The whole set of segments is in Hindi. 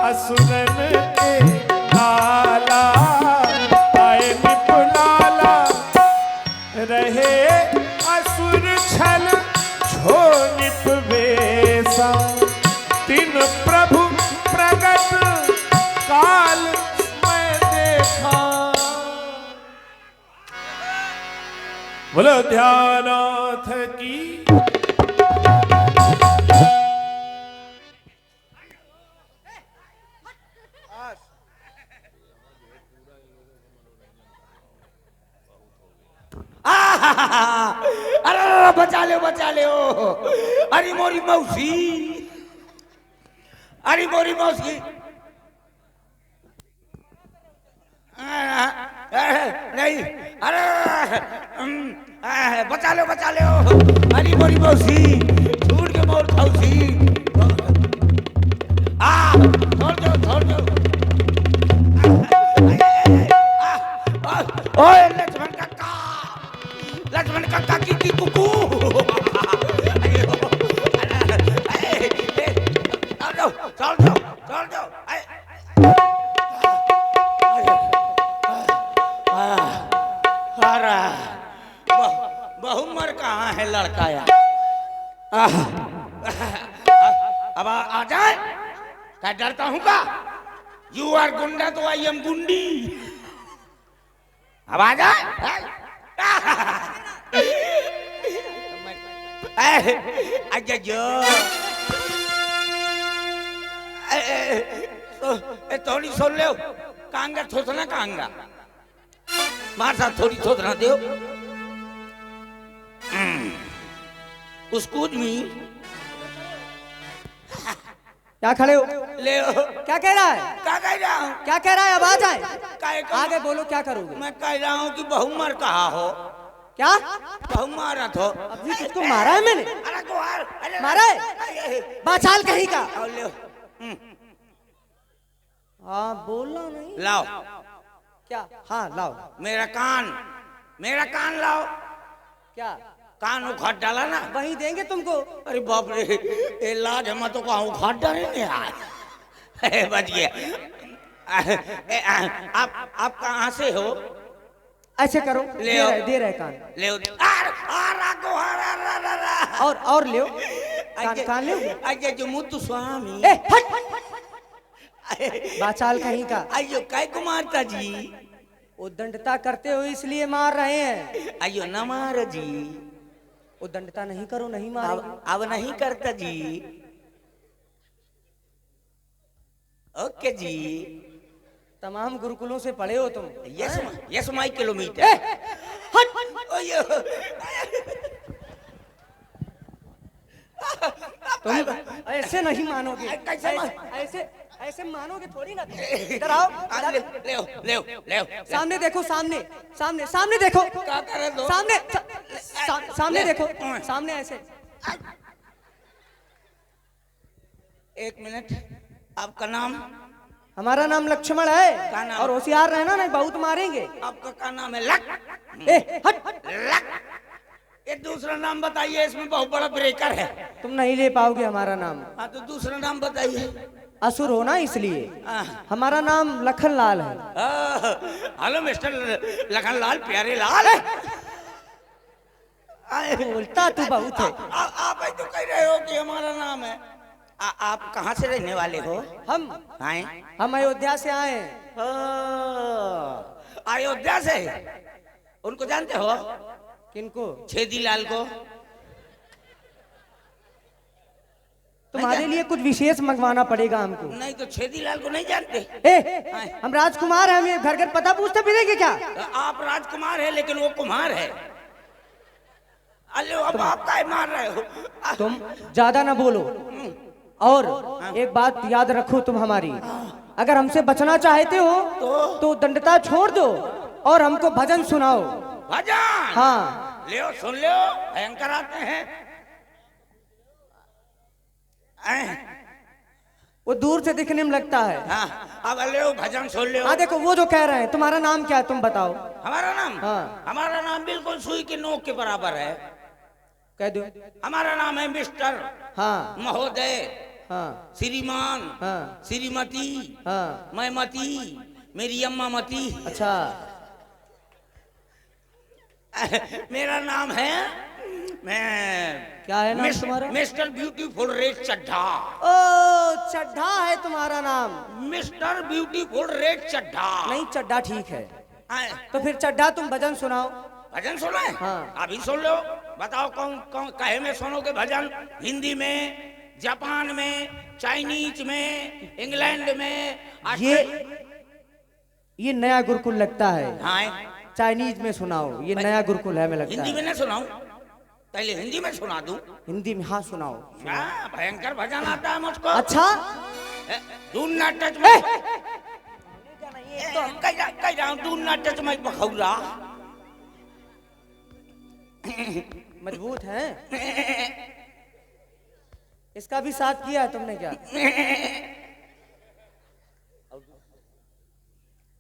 असुरन के लाला आए निपुलाला रहे असुर छल छो निपवेशा तीन प्रभु प्रगट काल मैं देखा। बोलो ध्यानाथ की। अरे बचा ले अरे मोरी मौसी, अरे मोरी मौसी नहीं, अरे बचा लो अरे मोरी मौसी छूट के मोर खौसी छोड़ दो ओए लक्ष्मण काका की कुकू चल दो बहुमर कहाँ है लड़का यार। अब आ जाए, क्या डरता हूँ का? यू आर गुंडा तो आई एम गुंडी। अब आ जाए। थोड़ी सुन लो, कांगा थोसना कांगा मार साथ थोड़ी थोसना दो उसको भी। क्या खड़े हो? ले क्या कह रहा है? क्या कह रहा हूँ? क्या कह रहा है? अब आ जाए, आगे बोलो क्या करोगे? मैं कह रहा हूँ कि बहुमर कहा हो। क्या बहुमारा तो अभी किसको मारा है मैंने? अरे गुहार मारा है बाचाल कहीं का। हाँ बोलना नहीं। लाओ क्या? हाँ लाओ मेरा कान लाओ। क्या कान उखाड़ डाला ना, वहीं देंगे तुमको। अरे बाप रे, ये लाज हम तो कहा उखाड़ डाले नहीं यार। बच गया। आप कहाँ से हो? ऐसे करो, दे रहे कान ले और ले कान ले। अजय जो मुत्तु स्वामी बाचाल कहीं का। अयो काय को मारता जी? उद्दंडता करते हो इसलिए मार रहे हैं। अयो न मार जी, उद्दंडता नहीं करो, नहीं मारो। अब नहीं करता जी। ओके जी। तमाम गुरुकुलों से पढ़े हो तुम। Yes my kilometre. तुम ऐसे नहीं मानोगे। ऐसे मानोगे थोड़ी ना। इधर आओ, ले सामने देखो, सामने देखो, क्या कर रहे हो? सामने देखो, सामने ऐसे। एक मिनट, आपका नाम? हमारा नाम लक्ष्मण है। और होशियार रहना, नहीं बहुत मारेंगे। आपका क्या नाम है? लक। लक। ये दूसरा नाम बताइए, इसमें बहुत बड़ा ब्रेकर है। तुम नहीं ले पाओगे हमारा नाम। हाँ तो दूसरा नाम बताइए। असुर हो ना इसलिए। हमारा नाम लखनलाल है। हेलो मिस्टर लखनलाल, प्यारे लाल। बोलता तू बहुत है। आप तो कह रहे हो कि हमारा नाम है। आप कहाँ से रहने वाले हो? हम अयोध्या से आए हैं। अयोध्या से? उनको जानते हो? किनको? छेदीलाल को। तुम्हारे लिए कुछ विशेष मंगवाना पड़ेगा हमको। नहीं तो छेदीलाल को नहीं जानते? हम राजकुमार हैं, हमें घर घर पता पूछते फिरेंगे क्या? आप राजकुमार है लेकिन वो कुमार है। अल्ले अब आप काय मार रहे हो? तुम ज्यादा ना बोलो। और एक बात याद रखो तुम हमारी, अगर हमसे बचना चाहते हो तो दंडता छोड़ दो और हमको भजन सुनाओ। भजन? हाँ ले सुन लो, भयंकर आते हैं। वो दूर से दिखने में लगता है। हाँ, अब ले भजन सुन लो। हाँ देखो वो जो कह रहे हैं। तुम्हारा नाम क्या है तुम बताओ? हमारा नाम? हाँ। हमारा नाम बिल्कुल सुई की नोक के बराबर है। कह दो। हमारा नाम है मिस्टर। हाँ महोदय। हाँ श्रीमान, हाँ श्रीमती, हाँ। मैं मती, मेरी अम्मा मती। अच्छा मेरा नाम है, मैं क्या है नाम तुम्हारा? Mister beautiful red Chadha. ओ चड्ढा है तुम्हारा नाम? Mister beautiful red Chadha. नहीं चड्ढा ठीक है। आए, तो फिर चड्ढा तुम भजन सुनाओ। भजन सुना है? हाँ। अभी सुन लो। बताओ कौन कौन कहे में सुनोगे भजन? हिंदी में, जापान में, चाइनीज में, इंग्लैंड में, ये नया गुरुकुल लगता है। हाँ, चाइनीज में सुनाओ, ये नया गुरुकुल है में लगता हिंदी है। में नहीं सुनाऊं? पहले हिंदी में सुना दूं? हिंदी में हाँ सुनाओ। हाँ, भयंकर भजन आता है मुझको। अच्छा डू नॉट टच में, कह रहा हूँ, डू नॉट टच में बखौरा। मजबूत है। इसका भी साथ किया है तुमने क्या?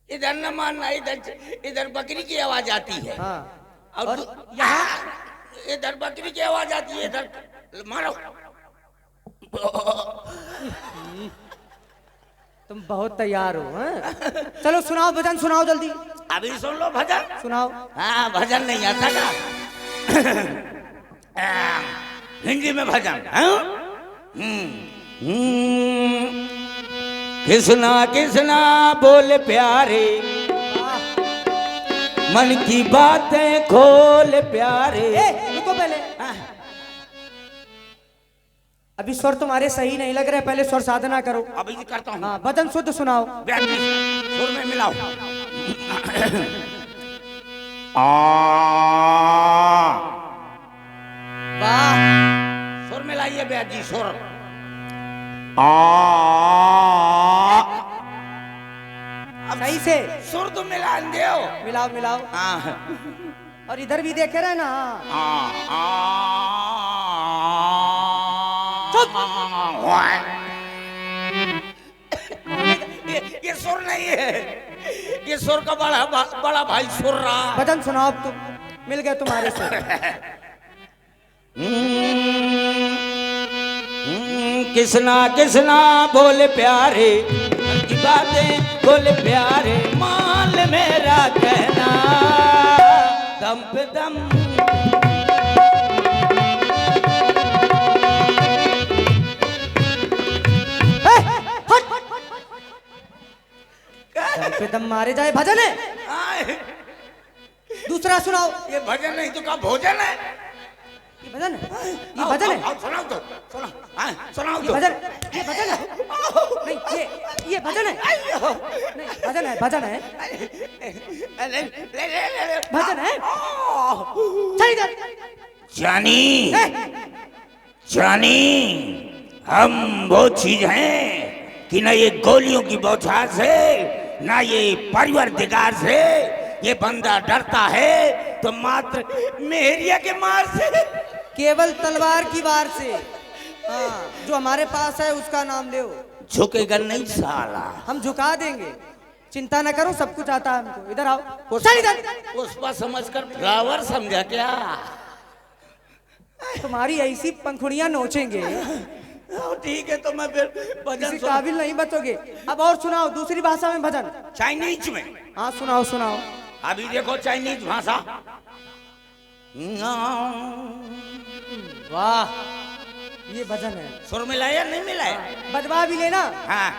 इधर न मानना, इधर बकरी की आवाज आती है। हाँ और यहाँ इधर बकरी की आवाज आती है, इधर मारो। तुम बहुत तैयार हो हैं? चलो सुनाओ भजन, सुनाओ जल्दी अभी सुन लो भजन। सुनाओ। हाँ, भजन नहीं आता का? हिंदी में भजन। कृष्णा कृष्णा बोल प्यारे, मन की बातें खोल प्यारे। रुको पहले, अभी स्वर तुम्हारे सही नहीं लग रहे, पहले स्वर साधना करो। अभी करता हूँ। हाँ भजन शुद्ध सुनाओ। सुर में मिलाओ। वाह सुर मिलाइए ब्याज जी, सुर। सही से सुर तो मिला दो। मिलाओ मिलाओ। और इधर भी देखे रहे ना। ये सुर नहीं है, ये सुर का बड़ा भाई सुर रहा। भजन सुनाओ अब तुम, मिल गए तुम्हारे से। कृष्णा कृष्णा बोल प्यारे, मन की बातें बोल प्यारे, मान मेरा कहना दम पे दम। दम पे दम मारे जाए भजन है। दूसरा सुनाओ। ये भजन नहीं तो क्या भोजन है? ये भजन है, ये भजन है। सुनाओ तो, सुनाओ ये तो। भजन, ये भजन है। नहीं ये भजन है। नहीं भजन है, भजन है, भजन है। चल इधर। जानी जानी, हम वो चीज हैं कि ना ये गोलियों की बौछार से, ना ये परिवार दिगार से। ये बंदा डरता है तो मात्र मेहरिया के मार से, केवल तलवार की वार से। हाँ, जो हमारे पास है उसका नाम लो। झुकेगा नहीं साला। हम झुका देंगे, चिंता न करो, सब कुछ आता है हमको। इधर आओ। चल इधर। पुष्पा समझकर फ्लावर समझा क्या? तुम्हारी ऐसी पंखुड़ियां नोचेंगे, ठीक है तो मैं फिर भजन किसी काबिल नहीं बचोगे। अब और सुनाओ दूसरी भाषा में भजन। चाइनीज में। हाँ सुनाओ सुनाओ। अभी देखो चाइनीज भाषा। वाह ये भजन है। सुर मिलाया नहीं मिलाया? बजवा भी लेना। हाँ।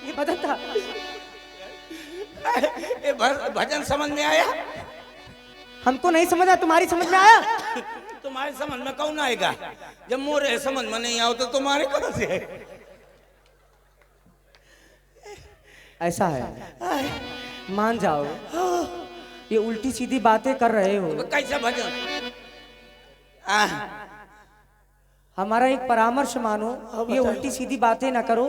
ये भजन था। ये भजन समझ में आया? हमको नहीं समझा, तुम्हारी समझ में आया? तुम्हारे समझ में कौन आएगा? जब मोरे समझ में नहीं आओ तो तुम्हारे कौन से? ऐसा है, मान जाओ ये उल्टी सीधी बातें कर रहे हो। तो कैसा भजन? हमारा एक परामर्श मानो, ये उल्टी सीधी बातें ना करो,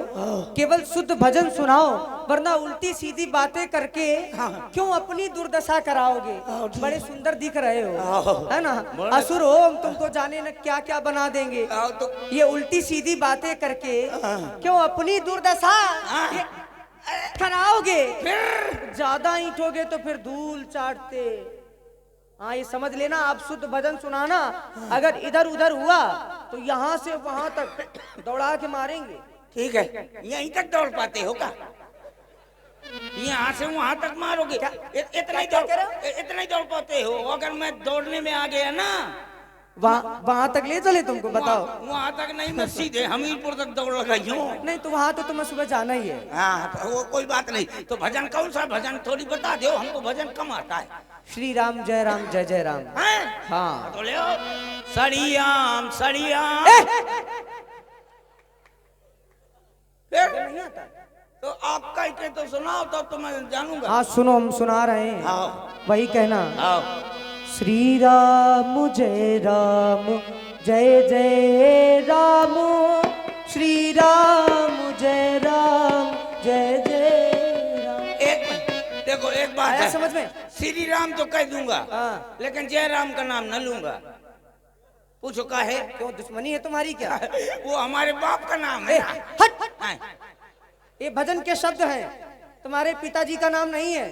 केवल शुद्ध भजन सुनाओ, वरना उल्टी सीधी बातें करके क्यों अपनी दुर्दशा कराओगे। बड़े सुंदर दिख रहे हो, है ना, असुर हो, हम तुमको जाने न क्या क्या बना देंगे। ये उल्टी सीधी बातें करके क्यों अपनी दुर्दशा ये कराओगे। ज्यादा ईंटोगे तो फिर धूल चाटते। हाँ, ये समझ लेना, आप शुद्ध भजन सुनाना, अगर इधर उधर हुआ तो यहाँ से वहां तक दौड़ा के मारेंगे। ठीक है, यहीं तक दौड़ पाते हो क्या? यहाँ से वहां तक मारोगे? इतना ही दौड़ पाते हो? अगर मैं दौड़ने में आ गया ना, वहां तक ले चले तुमको, बताओ। वहां तक नहीं, मैं सीधे हमीरपुर तक दौड़ लगाई हूँ। नहीं तो वहां तो तुम्हें सुबह जाना ही है। हाँ, तो वो कोई बात नहीं। तो भजन कौन सा भजन थोड़ी बता दो, हमको भजन कम आता है। श्री राम जय राम जय जय राम। हाँ, तो ले सड़ियाम सड़ियाम। नहीं आता तो आप कह के तो सुनाओ, तो मैं जानूंगा। हाँ सुनो, हम सुना रहे हैं। वही कहना। आओ। श्री राम जय जय राम, श्री राम जय जय राम। देखो एक बात है समझ में, श्री राम तो कह दूंगा, लेकिन जय राम का नाम न लूंगा। पूछो का है? क्यों, दुश्मनी है तुम्हारी क्या? वो हमारे बाप का नाम है। हट। ये भजन के शब्द हैं, तुम्हारे पिताजी का नाम नहीं है।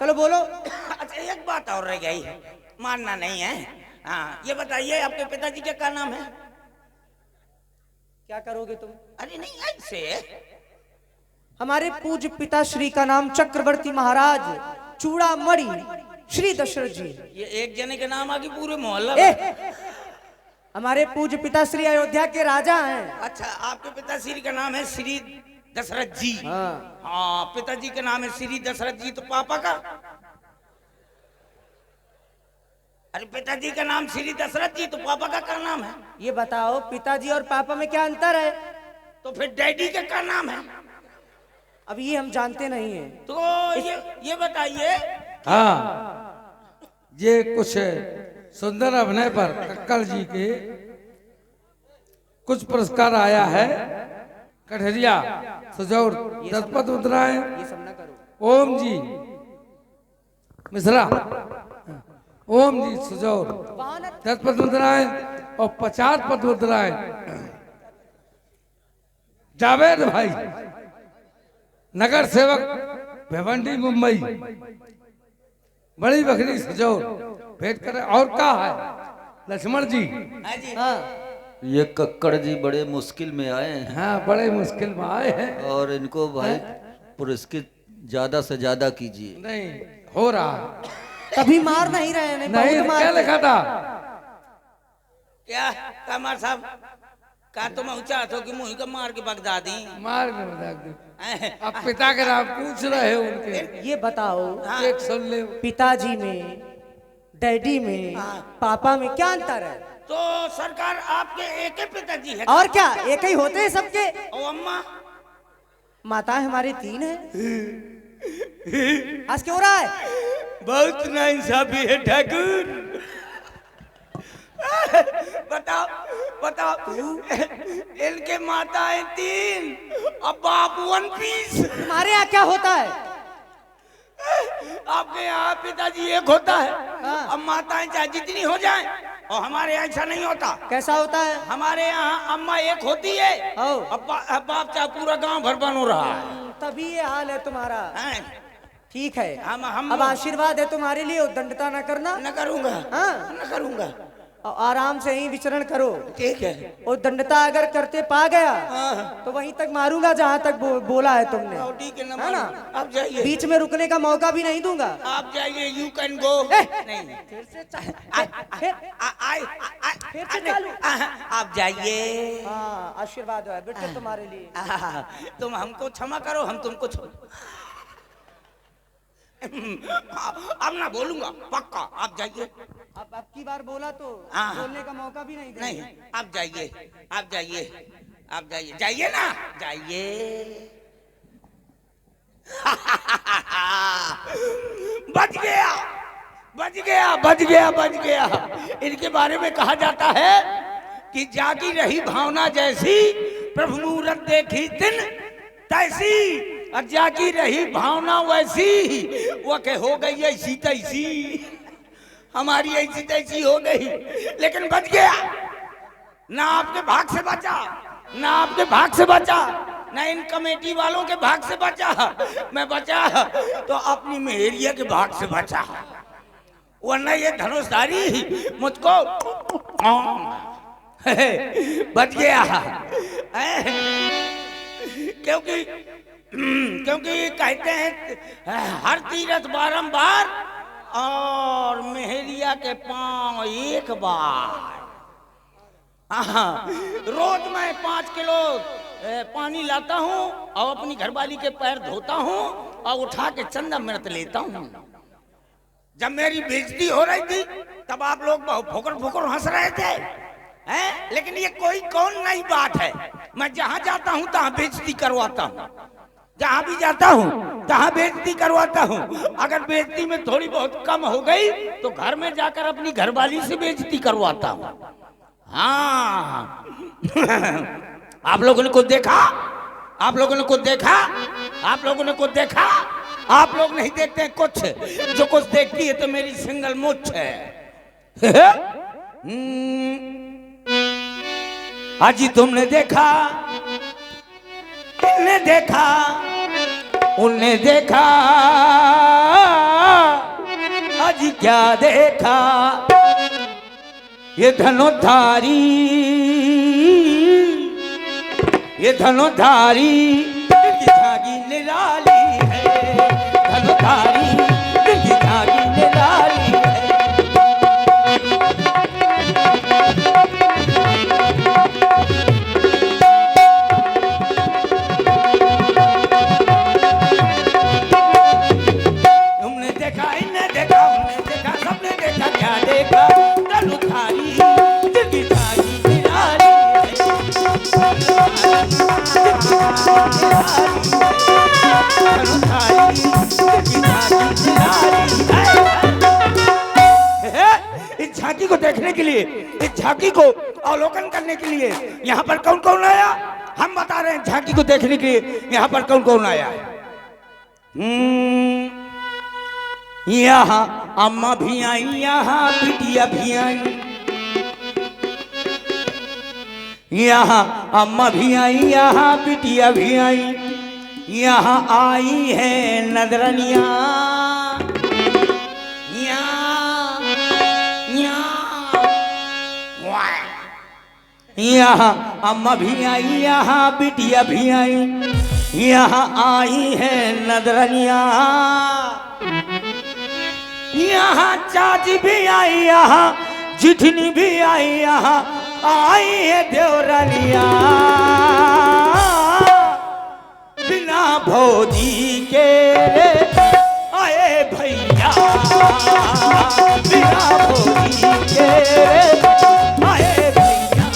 चलो बोलो। अच्छा, एक बात और रह गई, मानना नहीं है। हाँ, ये बताइए आपके पिताजी का क्या नाम है? क्या करोगे तुम? अरे नहीं, ऐसे हमारे पूज्य पिता श्री का नाम चक्रवर्ती महाराज चूड़ामणि श्री दशरथ जी। ये एक जने के नाम आगे पूरे मोहल्ला। हमारे पूज्य पिता श्री अयोध्या के राजा हैं। अच्छा, आपके पिताश्री का नाम है श्री दशरथ जी। हाँ, पिताजी का नाम है श्री दशरथ जी। तो पापा का? अरे पिताजी का नाम श्री दशरथ जी, तो पापा का क्या नाम है? ये बताओ, पिताजी और पापा में क्या अंतर है? तो फिर डैडी का क्या नाम है? अब ये हम जानते नहीं है। तो ये बताइए। हाँ, ये कुछ सुंदर अभिनय पर कक्कड़ जी के कुछ पुरस्कार आया है। कठरिया सुजौर दशपथ मुद्राएं, ये सब ना करो। ओम जी मिश्रा, ओम जी सुजौर दशपथ मुद्राएं और 50 पद मुद्राएं जावेद भाई, नगर सेवक भिवंडी मुंबई, बड़ी बकरी सुजौर भेंट करे। और क्या है लक्ष्मण जी? हाँ, ये कक्कड़ जी बड़े मुश्किल में आए हैं। हाँ, बड़े मुश्किल में आए हैं। और इनको भाई पुरस्कृत ज्यादा से ज्यादा कीजिए। नहीं हो रहा, कभी मार नहीं रहे हैं। नहीं क्या लिखा था? क्या कमार साहब का तुम ऊंचा हो कि मुंह का मार के बगदा दी? मार के बता दे। अब पिता के नाम पूछ रहे हो उनके। ये बताओ, एक सुन ले। पिताजी में, डैडी में, पापा में क्या अंतर है? तो सरकार आपके एक ही पिताजी है? और क्या, एक ही होते हैं सबके? और अम्मा? माताएं हमारी 3 हैं। आज क्यों हो रहा है? बहुत नाइंसाफी है ठाकुर। बताओ इनके माताएं 3 और बाप 1 पीस। तुम्हारे यहाँ क्या होता है? आपके यहाँ पिताजी एक होता है। अब माताएं चाहे जितनी हो जाएं, और हमारे यहाँ ऐसा नहीं होता। कैसा होता है? हमारे यहाँ अम्मा एक होती है, अब बाप चाहे पूरा गांव भर बन रहा है। तभी ये हाल है तुम्हारा। ठीक है, हम अब आशीर्वाद है तुम्हारे लिए, दंडता न करना। न करूंगा। हाँ, न करूंगा। और आराम से ही विचरण करो। ठीक है। और दंडता अगर करते पा गया तो वहीं तक मारूंगा जहां तक बोला है तुमने। ठीक है ना? आप जाइए। बीच में रुकने का मौका भी नहीं दूंगा। आप जाइए, यू कैन गो। नहीं, फिर से चालू। आप जाइए। हाँ, आशीर्वाद है बेटे तुम्हारे लिए। तुम हमको क्षमा करो, हम तुमको अब ना बोलूंगा, पक्का। आप जाइए। अब की बार बोला तो बोलने का मौका भी नहीं नहीं, आप जाइए, आप जाइए, आप जाइए, जाइए ना, जाइए। बच गया, बच गया, बच गया, बच गया। इनके बारे में कहा जाता है कि जागी रही भावना जैसी, प्रभु मूरत देखी तिन तैसी, और जागी रही भावना वैसी, वो के हो गई ऐसी तैसी, हमारी ऐसी तैसी हो गई। लेकिन बच गया, ना आपके भाग से बचा, ना आपके भाग से बचा, ना इन कमेटी वालों के भाग से बचा, मैं बचा तो अपनी मेहरिया के भाग से बचा, वरना ये धनुषधारी मुझको बच गया। क्योंकि कहते हैं हर तीरथ बारंबार और मेहरिया के पांव एक बार। रोज मैं 5 किलो पानी लाता हूँ और अपनी घरवाली के पैर धोता हूँ और उठा के चंदा मृत लेता हूँ। जब मेरी बेइज्जती हो रही थी तब आप लोग फुकर फुकर हंस रहे थे, हैं? लेकिन ये कोई कौन नई बात है। मैं जहाँ जाता हूँ तहाँ बेइज्जती करवाता हूँ, जहाँ भी जाता हूँ तहाँ बेइज्जती करवाता हूँ। अगर बेइज्जती में थोड़ी बहुत कम हो गई तो घर में जाकर अपनी घरवाली से बेइज्जती करवाता हूँ। हाँ आप लोगों ने कुछ देखा, आप लोगों ने कुछ देखा, आप लोगों ने कुछ देखा। आप लोग नहीं देखते कुछ, जो कुछ देखती है तो मेरी सिंगल मुछ है। आज तुमने देखा, इन्हें देखा, उन्हें देखा, आज क्या देखा, ये धनुधारी, ये धनुधारी झागी निराली है, धनुधारी झागी निराली है। तुमने देखा, इन्हें देखा, उन्हें देखा, सबने देखा, क्या देखा, धनुधारी झागी निराली है। इस झांकी को देखने के लिए, इस झांकी को अवलोकन करने के लिए यहाँ पर कौन कौन आया, हम बता रहे हैं। झांकी को देखने के लिए यहाँ पर कौन कौन आया है। यहाँ अम्मा भी आई, यहाँ बिटिया भी आई, यहाँ अम्मा भी आई, यहाँ बिटिया भी आई, यहाँ आई है नजरनिया, यहाँ अम्मा भी आई, यहाँ बिटिया भी आई, यहाँ आई है नजरनिया, यहाँ चाची भी आई, यहाँ जिठनी भी आई, यहाँ आई है देवरनिया। बिना भौजी के आए भैया, बिना भौजी के आए भैया।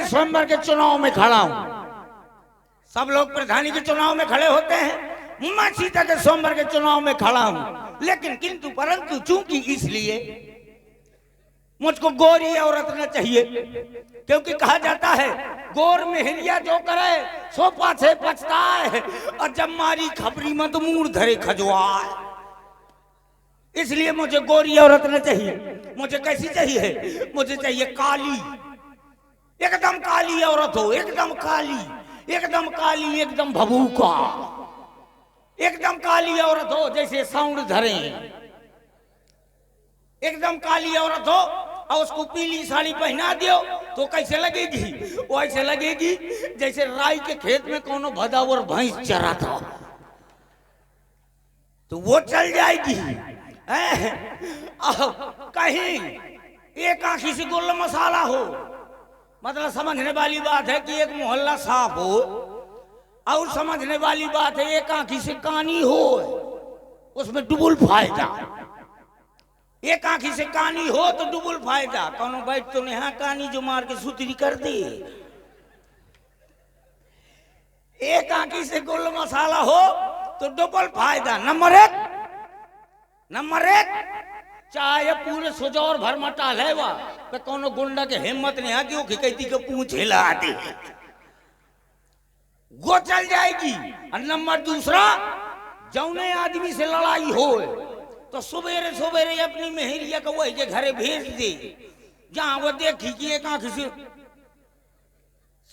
स्वयंवर के चुनाव में खड़ा हूं। सब लोग प्रधानी के चुनाव में खड़े होते हैं, मैं सीता के स्वयंवर के चुनाव में खड़ा हूं। लेकिन किंतु परंतु चूंकि इसलिए मुझको गोरी औरत न चाहिए, क्योंकि कहा जाता है गोर मेहरिया जो करे सो पाछे पछताए, और जब मारी खबरी मत मूड धरे खजवाए। इसलिए मुझे गोरी औरत न चाहिए। मुझे कैसी चाहिए? मुझे चाहिए काली, एकदम काली औरत हो, एकदम काली, एकदम काली, एकदम भभूका, एकदम काली औरत हो जैसे साउंड धरे, एकदम काली औरत हो और उसको पीली साड़ी पहना दियो तो कैसे लगेगी? वो ऐसे लगेगी जैसे राई के खेत में कोनो भदावर भैंस चरा था, तो वो चल जाएगी। कहीं एक आंखी से गोल मसाला हो, मतलब समझने वाली बात है कि एक मोहल्ला साफ हो, और समझने वाली बात है एक आंखी से कानी हो, उसमें डुबुल फायदा। एक आंखी से कानी हो तो डुबुल फायदा। कौनो बैठ तो नहीं कानी जो मार के सुतरी कर दी। एक आंखी से गुल मसाला हो तो डबल फायदा। नंबर एक चाहे पूरे सुजौर भर में टाले वा तो कोनो गुंडा के हिम्मत नहीं है कि वो कहती के पूंछ हिला दे, वो चल जाएगी। और नंबर दूसरा, जौने आदमी से लड़ाई हो तो सवेरे सवेरे अपनी मेहरिया को वही के घरे भेज दे, जहां वो देखी कि एक आंख से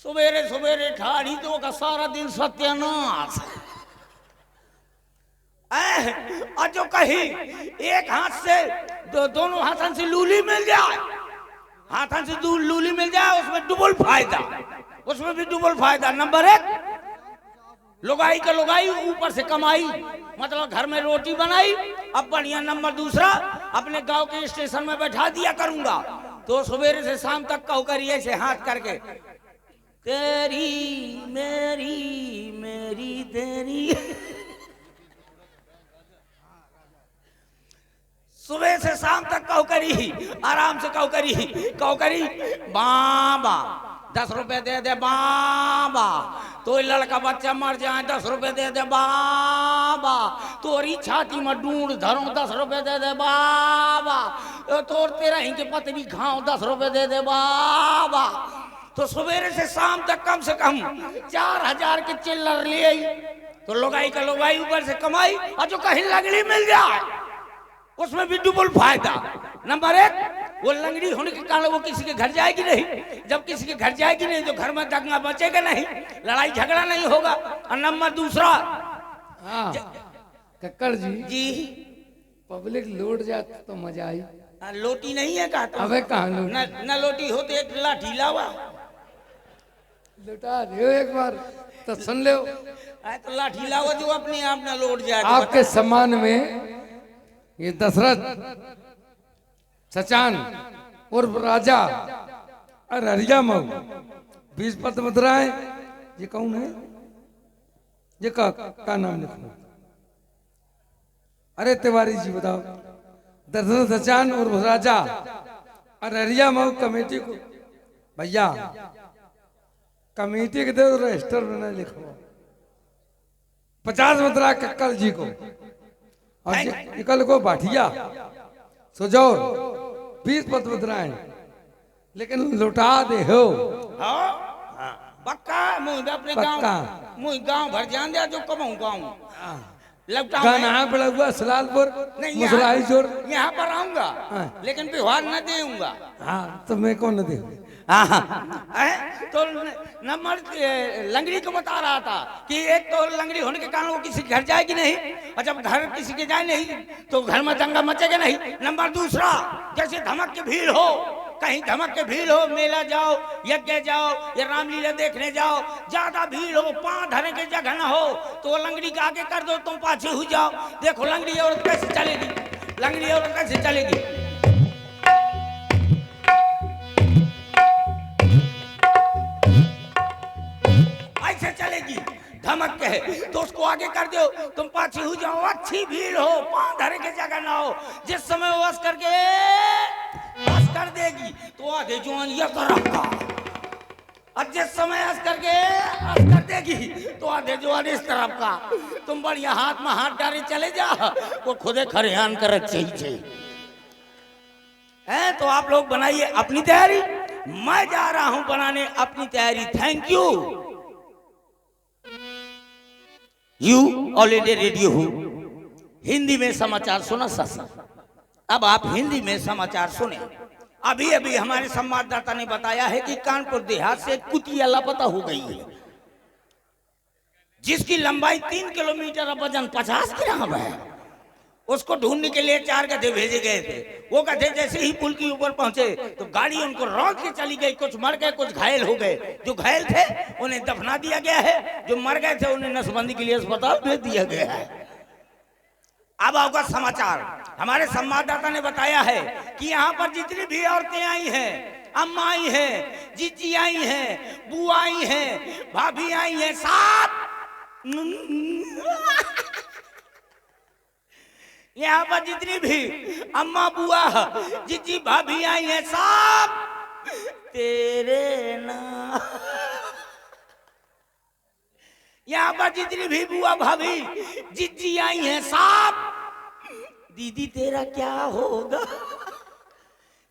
सवेरे सवेरे ठाड़ी तो का सारा दिन सत्यानाश। और जो कहीं एक हाथ से दोनों हाथों से लूली मिल जाए, हाथों से लूली मिल जाए, उसमें डबल फायदा, उसमें भी डबल फायदा। नंबर एक, लुगाई का लुगाई, ऊपर से कमाई, मतलब घर में रोटी बनाई अब बढ़िया। नंबर दूसरा, अपने गांव के स्टेशन में बैठा दिया करूंगा तो सवेरे से शाम तक कहो करिए ऐसे हाथ करके, तेरी मेरी मेरी तेरी। सुबह से शाम तक कहो करी, आराम से कहो करी बाबा 10 रुपए दे दे बाबा, तो लड़का बच्चा मर जाए 10 रुपए दे दे बाबा, तोरी छाती में ढूंढ धरो 10 रुपए दे दे बाबा, तोर तेरा ही के पत्नी खाओ 10 रुपए दे दे बाबा। तो सवेरे से शाम तक कम से कम 4000 के चिल्लर ले आई तो लुगाई का लुगाई ऊपर से कमाई, और जो कहीं लंगड़ी मिल जाए उसमें भी डबल फायदा। नंबर एक, वो लंगड़ी होने के कारण वो किसी के घर जाएगी नहीं, जब किसी के घर जाएगी नहीं तो घर में दंगा बचेगा नहीं, लड़ाई झगड़ा नहीं होगा। और नंबर दूसरा, हाँ कक्कड़ जी, पब्लिक लौट जाता तो मजा आई। लोटी नहीं है का? अबे कहाँ न लोटी हो तो एक लाठी लावा लुटा दो एक बार तो सुन लो। तो लाठी लावा जो अपने आप न लौट जाए। आपके सम्मान में ये दशरथ सचान उर्फ राजा और हरिया मऊ 20 पद मुद्राएं। ये कौन है? ये का नाम लिखो? अरे तिवारी जी बताओ। दशरथ सचान उर्फ राजा और हरिया मऊ कमेटी को भैया कमेटी के दे रजिस्टर बना लिखो 50 मुद्रा कक्कल जी को, और निकल को बाठिया सुजौर 20 पद मुद्राएं, लेकिन लुटा दे हो। पक्का मुझे अपने गांव भर जान दिया जो कमाऊं गाँव गाना पड़ा हुआ सलालपुर मुसराई जोर, यहाँ पर आऊंगा लेकिन व्यवहार न दूंगा। हाँ तो मैं कौन न दे। तो नंबर लंगड़ी को बता रहा था कि एक तो लंगड़ी होने के कारण वो किसी के घर जाएगी नहीं, और जब घर किसी के जाए नहीं तो घर में दंगा मचेगा नहीं। नंबर दूसरा, जैसे धमक की भीड़ हो, कहीं धमक के भीड़ हो, मेला जाओ, यज्ञ जाओ या रामलीला देखने जाओ, ज्यादा भीड़ हो, पांव धरने की जगह ना हो तो लंगड़ी के आगे कर दो, तुम पाछे हो जाओ। देखो लंगड़ी औरत कैसे चलेगी, लंगड़ी औरत कैसे चलेगी। ऐसे चलेगी धमक के तो उसको आगे कर दो, तुम पाछे हो जाओ। अच्छी भीड़ हो, पांव धरने की जगह ना हो, जिस समय वो बस करके बस कर देगी तो आधे जवान ये तरफ का, और जिस समय हंस करके हंस कर देगी तो आधे जवान इस तरफ का। तुम बढ़िया हाथ में हाथ डाले चले जा, वो खुदे खरियान कर चाहिए है। तो आप लोग बनाइए अपनी तैयारी, मैं जा रहा हूं बनाने अपनी तैयारी। Thank you. You already ready हो। हिंदी में समाचार सुना ससा। अब आप हिंदी में समाचार सुने। अभी अभी हमारे संवाददाता ने बताया है कि कानपुर देहात से कुतिया लापता हो गई है, जिसकी लंबाई 3 किलोमीटर और वजन 50 ग्राम है। उसको ढूंढने के लिए 4 गधे भेजे गए थे। वो गधे जैसे ही पुल के ऊपर पहुंचे तो गाड़ी उनको रोक के चली गई। कुछ मर गए, कुछ घायल हो गए। जो घायल थे उन्हें दफना दिया गया है, जो मर गए थे उन्हें नसबंदी के लिए अस्पताल भेज दिया गया है। अब आपका समाचार हमारे संवाददाता ने बताया है कि यहाँ पर जितनी भी औरतें आई हैं, अम्मा आई हैं, जीजी आई हैं, बुआ आई हैं, भाभी आई हैं, सब यहाँ पर जितनी भी अम्मा बुआ जीजी भाभी आई हैं, सब तेरे नाम। यहाँ पर जितनी भी बुआ भाभी जीजी आई हैं, सब दीदी तेरा क्या होगा।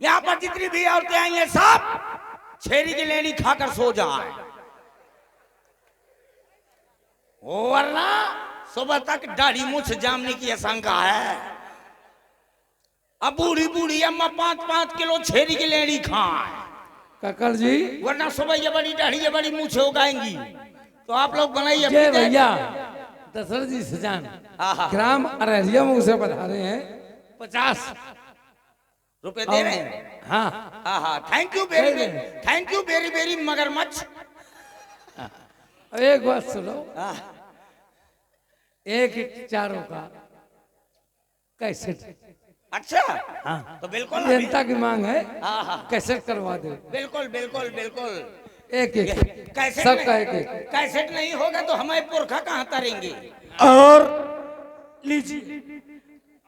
यहाँ पर जितनी भी औरतें आई हैं, सब छेरी की लेनी खाकर सो जाए, वरना सुबह तक दाढ़ी मूछ जामने की आशंका है। अब बूढ़ी बूढ़ी अम्मा 5-5 किलो छेरी की लेनी खाए, कक्कड़ जी वरना सुबह ये बड़ी दाढ़ी ये बड़ी मूछें उगाएंगी। तो आप लोग बनाइए जय भैया दशरथ जी सजान आहा। ग्राम अररिया में उसे पधारे हैं 50 रुपए दे रहे हैं। हाँ आहा, थैंक यू वेरी वेरी मगरमच्छ। अब एक बात सुनो, एक एक चारों का कैसे अच्छा हाँ तो बिल्कुल जनता की मांग है, आहा, कैसे करवा दे। बिल्कुल बिल्कुल बिल्कुल। एक एक कैसेट सबका नहीं- एक एक कैसेट नहीं होगा तो हमारे पुरखा कहाँ तरेंगे। और लीजिए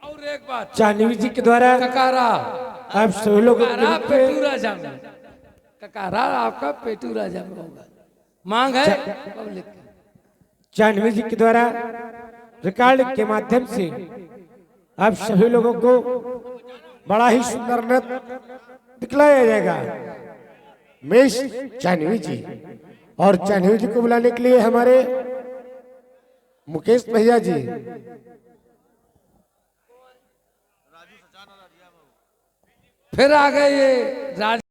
और एक बात, जानवी जी के द्वारा ककारा आप सभी लोग ककारा पेटू राजा में, ककारा आपका पेटू राजा में होगा। मांग है पब्लिक की। जानवी जी के द्वारा रिकॉर्ड के माध्यम से आप सभी लोगों को बड़ा ही सुंदर नृत्य दिखलाया जाएगा। मिस जानवी जी और जानवी जी को बुलाने के लिए हमारे मुकेश भैया जी फिर आ गए ये राज